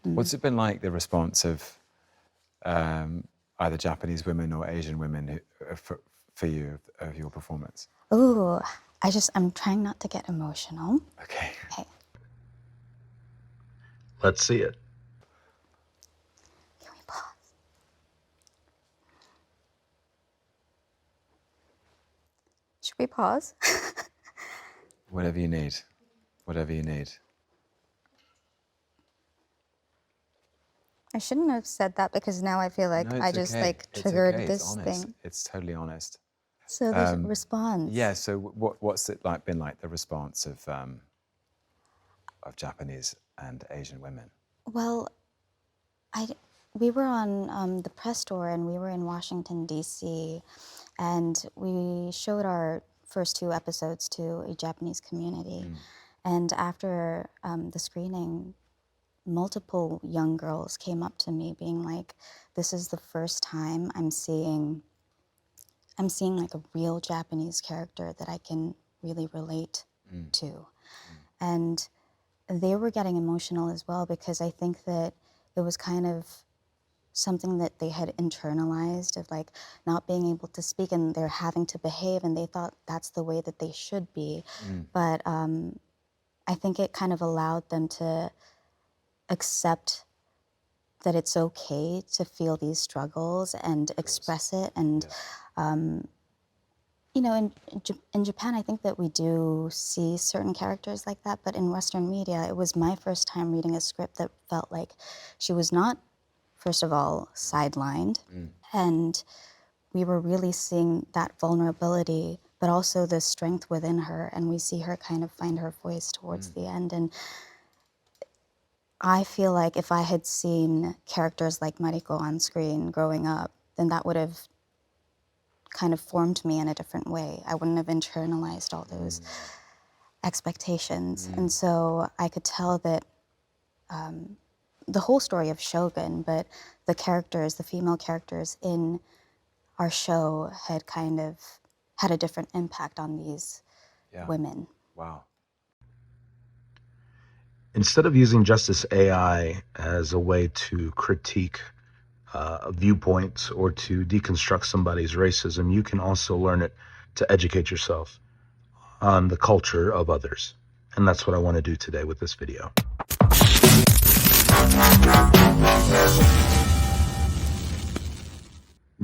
What's it been like, the response of either Japanese women or Asian women for you, of your performance? Ooh, I'm trying not to get emotional. Okay. Okay, Let's see it. can we pause? Should we pause? Whatever you need. Whatever you need. I shouldn't have said that because now I feel like No, I it's just okay. like It's triggered okay. It's this honest. thing. It's totally honest. So there's a response. Yeah. So what's it like? Been like the response of Japanese and Asian women? Well, we were on the press tour and we were in Washington, D.C., and we showed our first 2 episodes to a Japanese community. And after the screening, multiple young girls came up to me being like, this is the first time I'm seeing like a real Japanese character that I can really relate to. And they were getting emotional as well because I think that it was kind of something that they had internalized of like not being able to speak and they're having to behave and they thought that's the way that they should be. But I think it kind of allowed them to accept that it's okay to feel these struggles and express it. And, you know, in Japan, I think that we do see certain characters like that, but in Western media, it was my first time reading a script that felt like she was not, first of all, sidelined, and we were really seeing that vulnerability, but also the strength within her, and we see her kind of find her voice towards the end. And I feel like if I had seen characters like Mariko on screen growing up, then that would have kind of formed me in a different way. I wouldn't have internalized all those expectations. And so I could tell that the whole story of Shogun, but the characters, the female characters in our show had kind of had a different impact on these women. Wow. Instead of using Justiceai as a way to critique viewpoints or to deconstruct somebody's racism, you can also learn it to educate yourself on the culture of others. And that's what I want to do today with this video.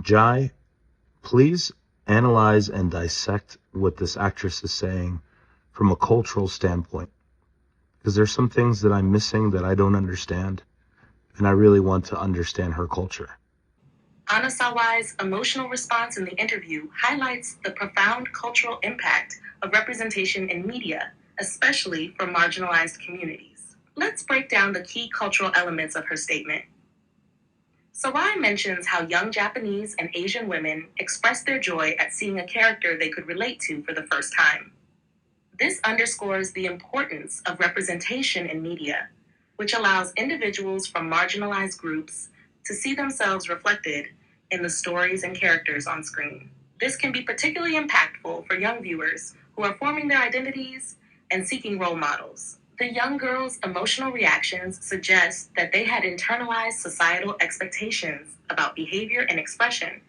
Jai, please analyze and dissect what this actress is saying from a cultural standpoint, because there's some things that I'm missing that I don't understand, and I really want to understand her culture. Anasawai's emotional response in the interview highlights the profound cultural impact of representation in media, especially for marginalized communities. Let's break down the key cultural elements of her statement. Sawai mentions how young Japanese and Asian women express their joy at seeing a character they could relate to for the first time. This underscores the importance of representation in media, which allows individuals from marginalized groups to see themselves reflected in the stories and characters on screen. This can be particularly impactful for young viewers who are forming their identities and seeking role models. The young girls' emotional reactions suggest that they had internalized societal expectations about behavior and expression,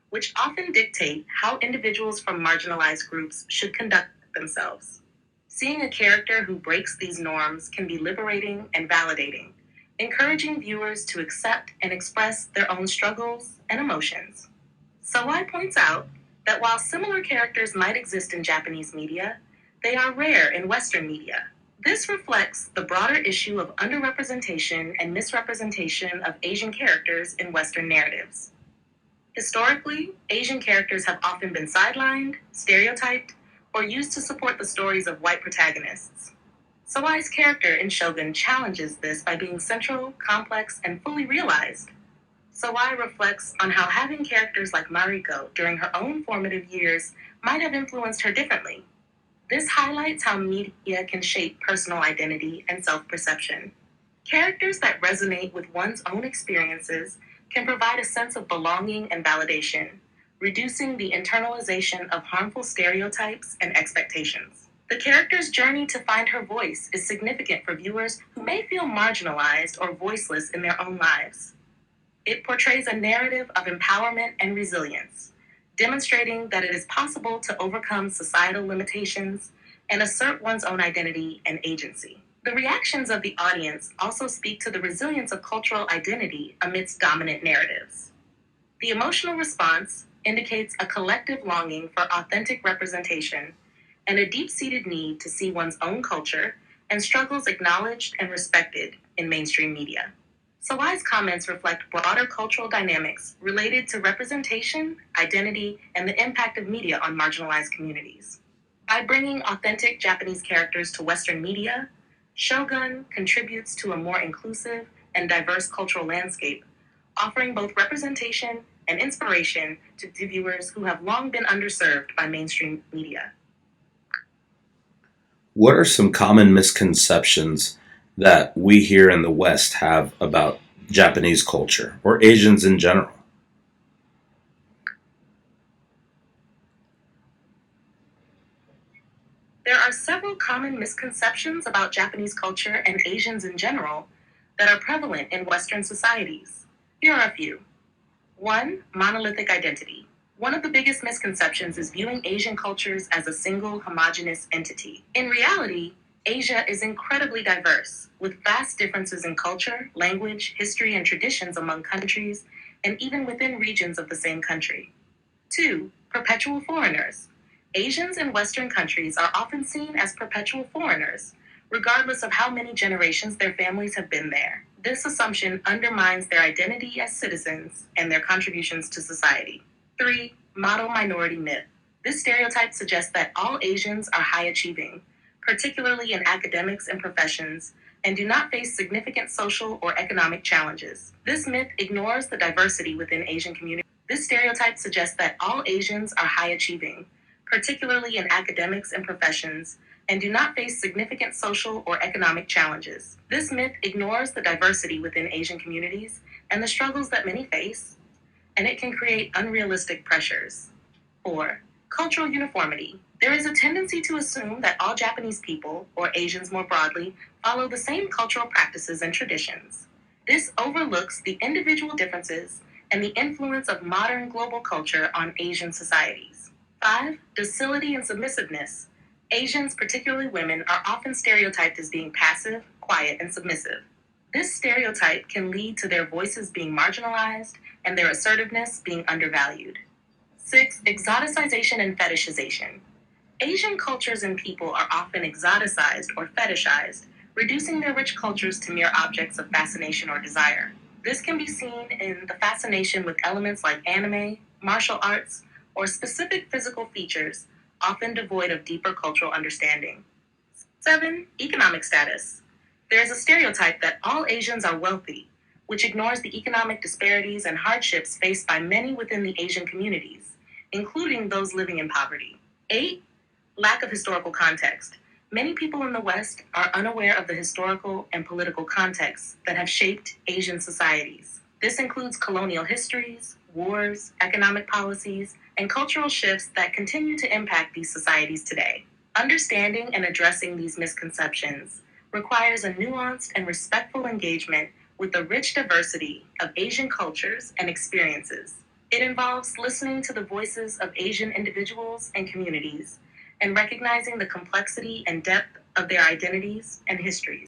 which often dictate how individuals from marginalized groups should conduct themselves. Seeing a character who breaks these norms can be liberating and validating, encouraging viewers to accept and express their own struggles and emotions. Sawai points out that while similar characters might exist in Japanese media, they are rare in Western media. This reflects the broader issue of underrepresentation and misrepresentation of Asian characters in Western narratives. Historically, Asian characters have often been sidelined, stereotyped, or used to support the stories of white protagonists. Sawai's character in Shogun challenges this by being central, complex, and fully realized. Sawai reflects on how having characters like Mariko during her own formative years might have influenced her differently. This highlights how media can shape personal identity and self-perception. Characters that resonate with one's own experiences can provide a sense of belonging and validation, reducing the internalization of harmful stereotypes and expectations. The character's journey to find her voice is significant for viewers who may feel marginalized or voiceless in their own lives. It portrays a narrative of empowerment and resilience, demonstrating that it is possible to overcome societal limitations and assert one's own identity and agency. The reactions of the audience also speak to the resilience of cultural identity amidst dominant narratives. The emotional response indicates a collective longing for authentic representation and a deep-seated need to see one's own culture and struggles acknowledged and respected in mainstream media. Sawai's comments reflect broader cultural dynamics related to representation, identity, and the impact of media on marginalized communities. By bringing authentic Japanese characters to Western media, Shogun contributes to a more inclusive and diverse cultural landscape, offering both representation and inspiration to viewers who have long been underserved by mainstream media. What are some common misconceptions that we here in the West have about Japanese culture or Asians in general? There are several common misconceptions about Japanese culture and Asians in general that are prevalent in Western societies. Here are a few. 1. Monolithic identity. One of the biggest misconceptions is viewing Asian cultures as a single homogeneous entity. In reality, Asia is incredibly diverse, with vast differences in culture, language, history, and traditions among countries, and even within regions of the same country. 2. Perpetual foreigners. Asians in Western countries are often seen as perpetual foreigners, regardless of how many generations their families have been there. This assumption undermines their identity as citizens and their contributions to society. 3. Model minority myth. This stereotype suggests that all Asians are high-achieving, particularly in academics and professions, and do not face significant social or economic challenges. This myth ignores the diversity within Asian communities. This stereotype suggests that all Asians are high-achieving, particularly in academics and professions, and do not face significant social or economic challenges. This myth ignores the diversity within Asian communities and the struggles that many face, and it can create unrealistic pressures. 4. Cultural uniformity. There is a tendency to assume that all Japanese people, or Asians more broadly, follow the same cultural practices and traditions. This overlooks the individual differences and the influence of modern global culture on Asian societies. 5. Docility and submissiveness. Asians, particularly women, are often stereotyped as being passive, quiet, and submissive. This stereotype can lead to their voices being marginalized and their assertiveness being undervalued. 6. Exoticization and fetishization. Asian cultures and people are often exoticized or fetishized, reducing their rich cultures to mere objects of fascination or desire. This can be seen in the fascination with elements like anime, martial arts, or specific physical features, often devoid of deeper cultural understanding. 7. Economic status. There is a stereotype that all Asians are wealthy, which ignores the economic disparities and hardships faced by many within the Asian communities, including those living in poverty. 8. Lack of historical context. Many people in the West are unaware of the historical and political contexts that have shaped Asian societies. This includes colonial histories, wars, economic policies, and cultural shifts that continue to impact these societies today. Understanding and addressing these misconceptions requires a nuanced and respectful engagement with the rich diversity of Asian cultures and experiences. It involves listening to the voices of Asian individuals and communities and recognizing the complexity and depth of their identities and histories.